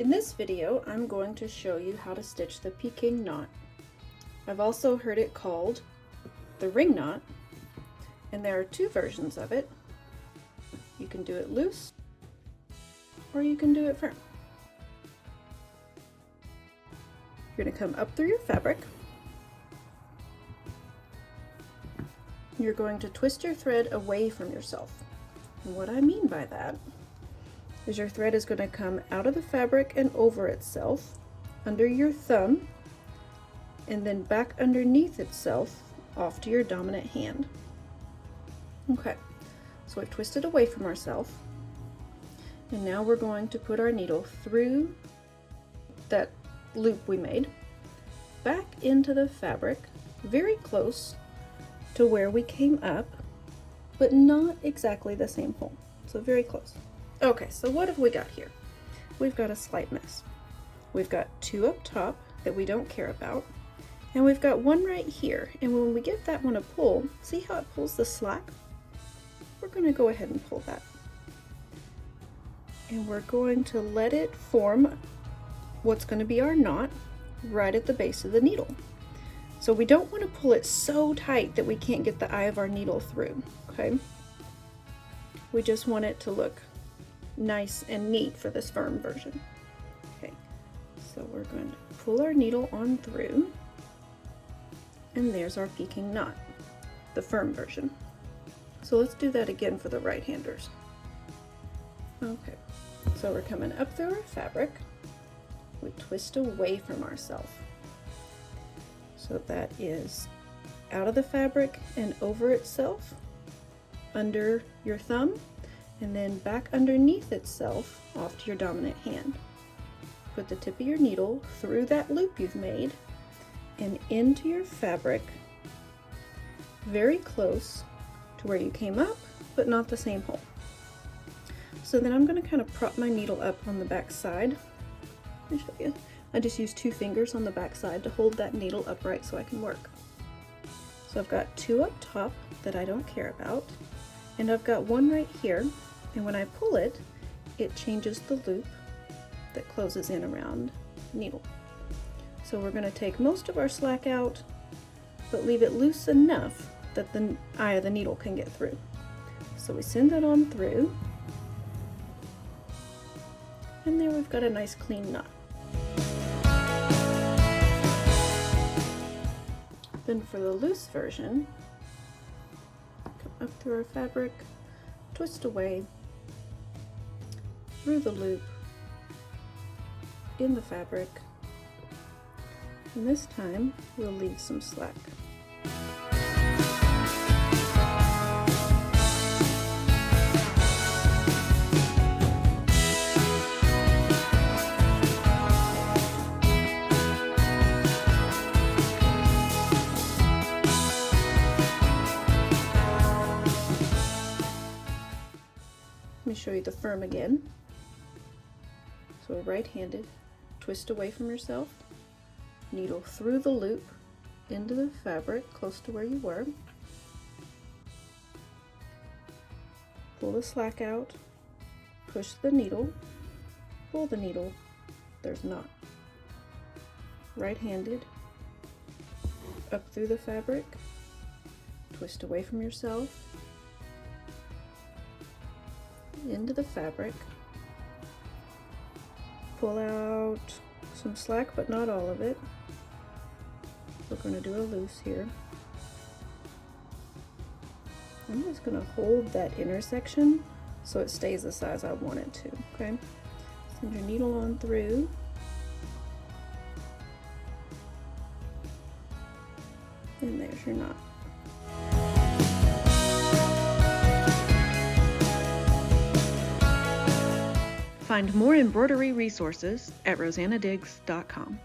In this video, I'm going to show you how to stitch the Peking knot. I've also heard it called the ring knot, and there are two versions of it. You can do it loose, or you can do it firm. You're going to come up through your fabric. You're going to twist your thread away from yourself. And what I mean by that is your thread is going to come out of the fabric and over itself, under your thumb, and then back underneath itself off to your dominant hand. Okay, so we've twisted away from ourselves, and now we're going to put our needle through that loop we made, back into the fabric, very close to where we came up, but not exactly the same hole, so very close. Okay, so what have we got here? We've got a slight mess. We've got two up top that we don't care about, and we've got one right here, and when we give that one a pull, see how it pulls the slack? We're going to go ahead and pull that. And we're going to let it form what's going to be our knot right at the base of the needle. So we don't want to pull it so tight that we can't get the eye of our needle through, okay? We just want it to look nice and neat for this firm version. Okay, so we're going to pull our needle on through, and there's our Peking knot, the firm version. So let's do that again for the right-handers. Okay, so we're coming up through our fabric. We twist away from ourselves. So that is out of the fabric and over itself, under your thumb, and then back underneath itself off to your dominant hand. Put the tip of your needle through that loop you've made and into your fabric, very close to where you came up, but not the same hole. So then I'm going to kind of prop my needle up on the back side. Let me show you. I just use two fingers on the back side to hold that needle upright so I can work. So I've got two up top that I don't care about, and I've got one right here, and when I pull it, it changes the loop that closes in around the needle. So we're going to take most of our slack out, but leave it loose enough that the eye of the needle can get through. So we send that on through, and there we've got a nice clean knot. Then for the loose version, come up through our fabric, twist away, through the loop, in the fabric, and this time we'll leave some slack. Let me show you the firm again. So right-handed, twist away from yourself, needle through the loop into the fabric close to where you were, pull the slack out, push the needle, pull the needle, there's a knot. Right-handed, up through the fabric, twist away from yourself, into the fabric, pull out some slack but not all of it. We're going to do a loose here. I'm just going to hold that intersection so it stays the size I want it to, okay? Send your needle on through. And there's your knot. Find more embroidery resources at rosannadiggs.com.